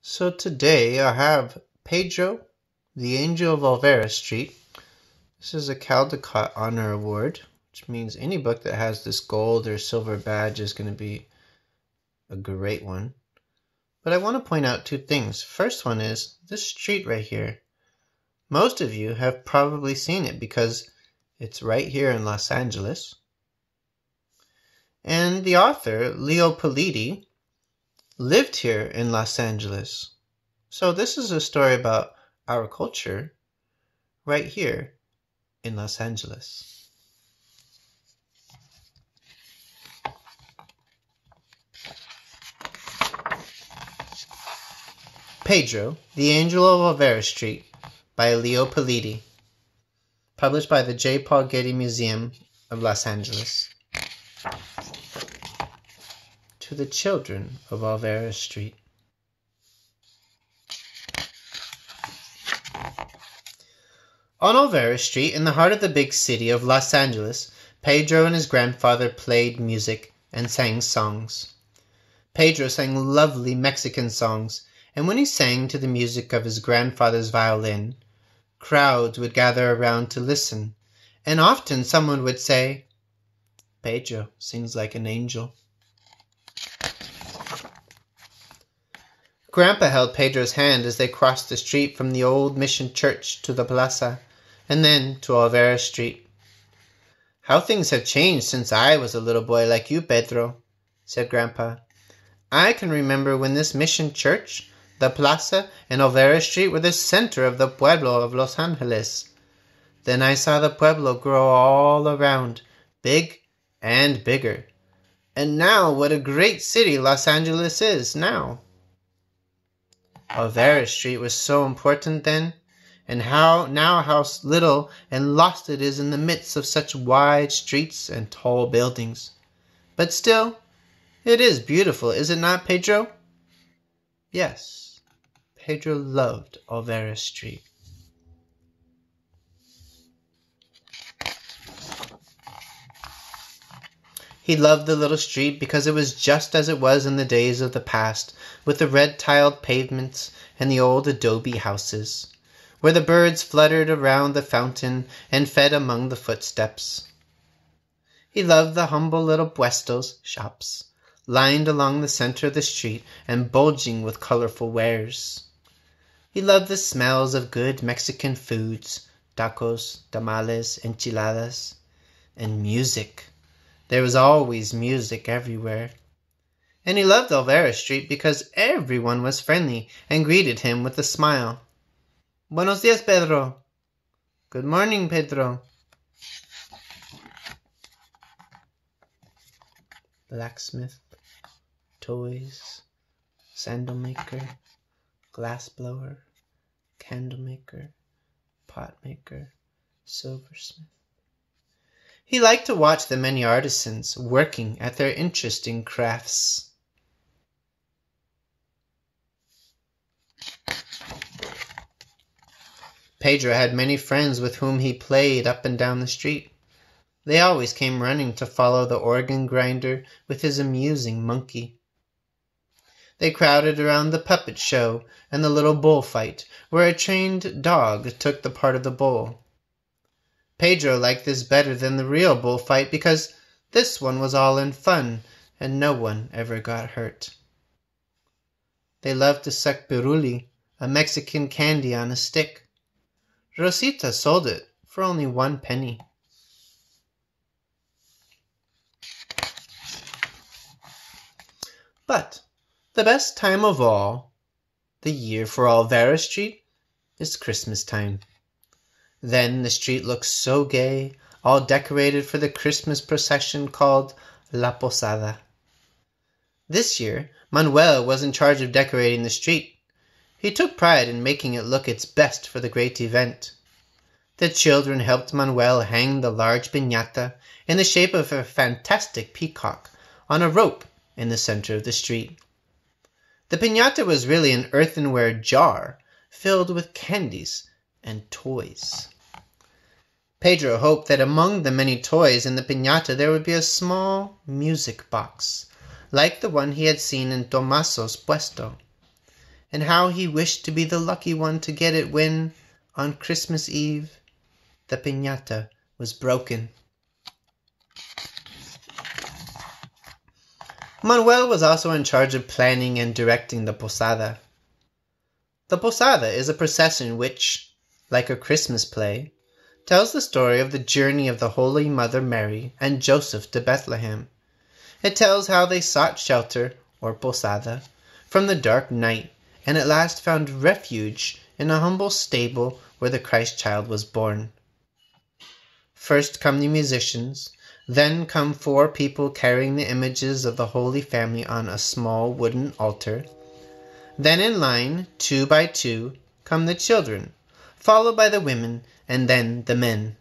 So today I have Pedro, the Angel of Olvera Street. This is a Caldecott Honor Award, which means any book that has this gold or silver badge is going to be a great one. But I want to point out two things. First one is this street right here. Most of you have probably seen it because it's right here in Los Angeles. And the author, Leo Politi, lived here in Los Angeles. So this is a story about our culture right here in Los Angeles. Pedro, the Angel of Olvera Street by Leo Politi. Published by the J. Paul Getty Museum of Los Angeles. To the children of Olvera Street. On Olvera Street, in the heart of the big city of Los Angeles, Pedro and his grandfather played music and sang songs. Pedro sang lovely Mexican songs, and when he sang to the music of his grandfather's violin, crowds would gather around to listen, and often someone would say, "Pedro sings like an angel." Grandpa held Pedro's hand as they crossed the street from the old mission church to the plaza, and then to Olvera Street. "How things have changed since I was a little boy like you, Pedro," said Grandpa. "I can remember when this mission church, the plaza, and Olvera Street were the center of the pueblo of Los Angeles. Then I saw the pueblo grow all around, big and bigger. And now what a great city Los Angeles is now. Olvera Street was so important then, and how little and lost it is in the midst of such wide streets and tall buildings. But still, it is beautiful, is it not, Pedro?" Yes, Pedro loved Olvera Street. He loved the little street because it was just as it was in the days of the past, with the red-tiled pavements and the old adobe houses, where the birds fluttered around the fountain and fed among the footsteps. He loved the humble little puestos, shops, lined along the center of the street and bulging with colorful wares. He loved the smells of good Mexican foods, tacos, tamales, enchiladas, and music. There was always music everywhere. And he loved Olvera Street because everyone was friendly and greeted him with a smile. "Buenos dias, Pedro." "Good morning, Pedro." Blacksmith, toys, sandal maker, glass blower, candle maker, pot maker, silversmith. He liked to watch the many artisans working at their interesting crafts. Pedro had many friends with whom he played up and down the street. They always came running to follow the organ grinder with his amusing monkey. They crowded around the puppet show and the little bullfight, where a trained dog took the part of the bull. Pedro liked this better than the real bullfight because this one was all in fun and no one ever got hurt. They loved to suck piruli, a Mexican candy on a stick. Rosita sold it for only 1 penny. But the best time of all, the year for Olvera Street, is Christmas time. Then the street looks so gay, all decorated for the Christmas procession called La Posada. This year, Manuel was in charge of decorating the street. He took pride in making it look its best for the great event. The children helped Manuel hang the large piñata in the shape of a fantastic peacock on a rope in the center of the street. The piñata was really an earthenware jar filled with candies and toys. Pedro hoped that among the many toys in the piñata there would be a small music box, like the one he had seen in Tomaso's puesto. and how he wished to be the lucky one to get it when, on Christmas Eve, the piñata was broken. Manuel was also in charge of planning and directing the posada. The posada is a procession which, like a Christmas play, tells the story of the journey of the Holy Mother Mary and Joseph to Bethlehem. It tells how they sought shelter, or posada, from the dark night, and at last found refuge in a humble stable where the Christ child was born. First come the musicians, then come 4 people carrying the images of the Holy Family on a small wooden altar. Then in line, 2 by 2, come the children, followed by the women, and then the men.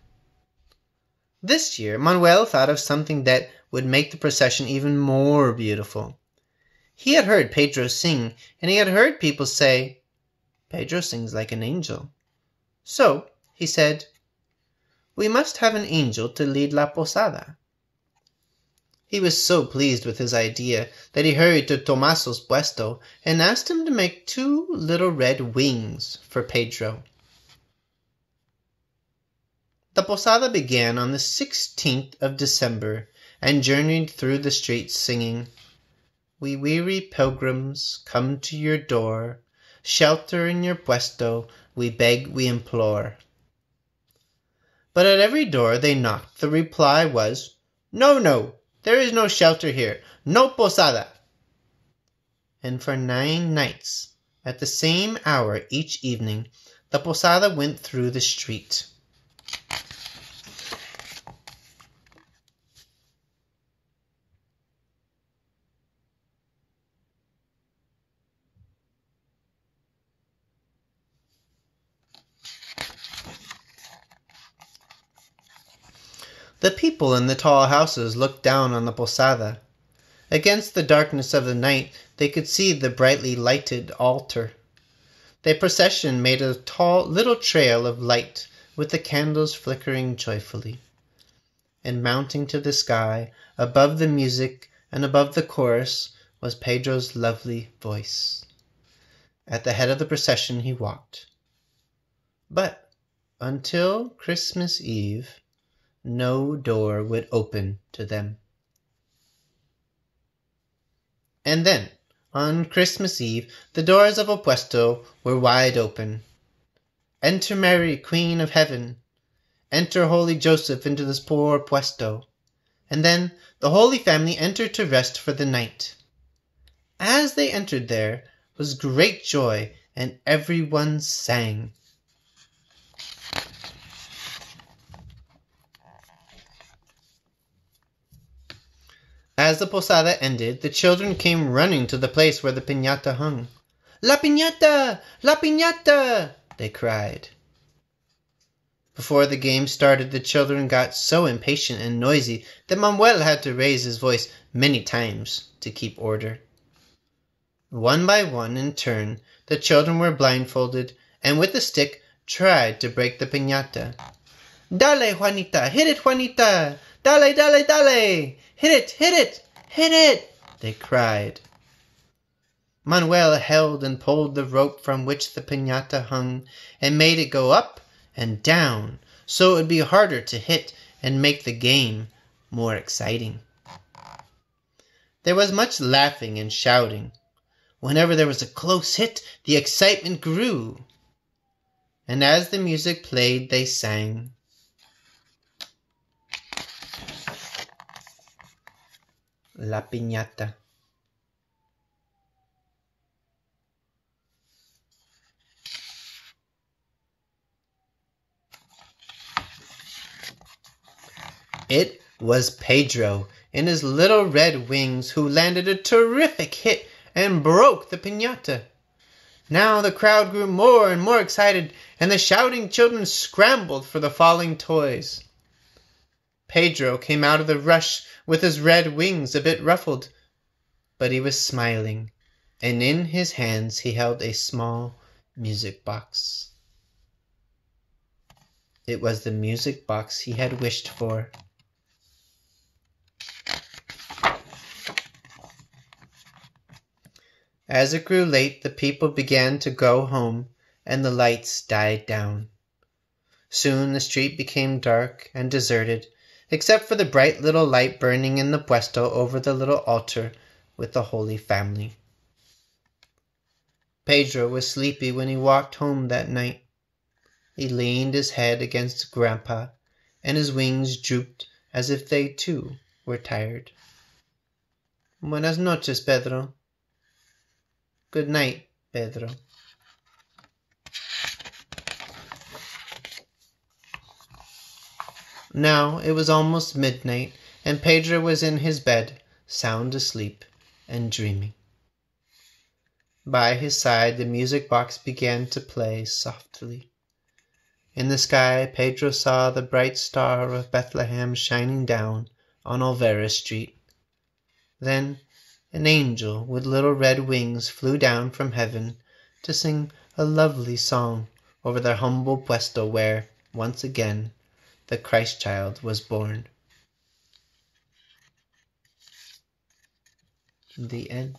This year, Manuel thought of something that would make the procession even more beautiful. He had heard Pedro sing, and he had heard people say, "Pedro sings like an angel." So, he said, "We must have an angel to lead la posada." He was so pleased with his idea that he hurried to Tomaso's puesto and asked him to make 2 little red wings for Pedro. The posada began on the 16th of December and journeyed through the streets singing, "We weary pilgrims come to your door, shelter in your puesto, we beg, we implore." But at every door they knocked, the reply was, "No, no, there is no shelter here, no posada." And for 9 nights, at the same hour each evening, the posada went through the street. The people in the tall houses looked down on the posada. Against the darkness of the night they could see the brightly lighted altar. The procession made a tall little trail of light with the candles flickering joyfully. And mounting to the sky, above the music and above the chorus, was Pedro's lovely voice. At the head of the procession he walked. But until Christmas Eve, no door would open to them. And then, on Christmas Eve, the doors of a puesto were wide open. "Enter Mary, Queen of Heaven. Enter Holy Joseph into this poor puesto." And then the Holy Family entered to rest for the night. As they entered there was great joy, and everyone sang. As the posada ended, the children came running to the place where the piñata hung. "La piñata! La piñata!" they cried. Before the game started, the children got so impatient and noisy that Manuel had to raise his voice many times to keep order. One by one, in turn, the children were blindfolded and with a stick tried to break the piñata. "Dale, Juanita! Hit it, Juanita! Dale, dale, dale! Hit it, hit it, hit it!" they cried. Manuel held and pulled the rope from which the piñata hung and made it go up and down so it would be harder to hit and make the game more exciting. There was much laughing and shouting. Whenever there was a close hit, the excitement grew. And as the music played, they sang. La piñata. It was Pedro in his little red wings who landed a terrific hit and broke the piñata. Now the crowd grew more and more excited, and the shouting children scrambled for the falling toys. Pedro came out of the rush with his red wings a bit ruffled, but he was smiling, and in his hands he held a small music box. It was the music box he had wished for. As it grew late, the people began to go home, and the lights died down. Soon the street became dark and deserted, except for the bright little light burning in the puesto over the little altar with the Holy Family. Pedro was sleepy when he walked home that night. He leaned his head against Grandpa, and his wings drooped as if they, too, were tired. Buenas noches, Pedro. Good night, Pedro. Now it was almost midnight, and Pedro was in his bed, sound asleep and dreaming. By his side the music box began to play softly. In the sky Pedro saw the bright star of Bethlehem shining down on Olvera Street. Then an angel with little red wings flew down from heaven to sing a lovely song over their humble puesto where, once again, the Christ child was born. The end.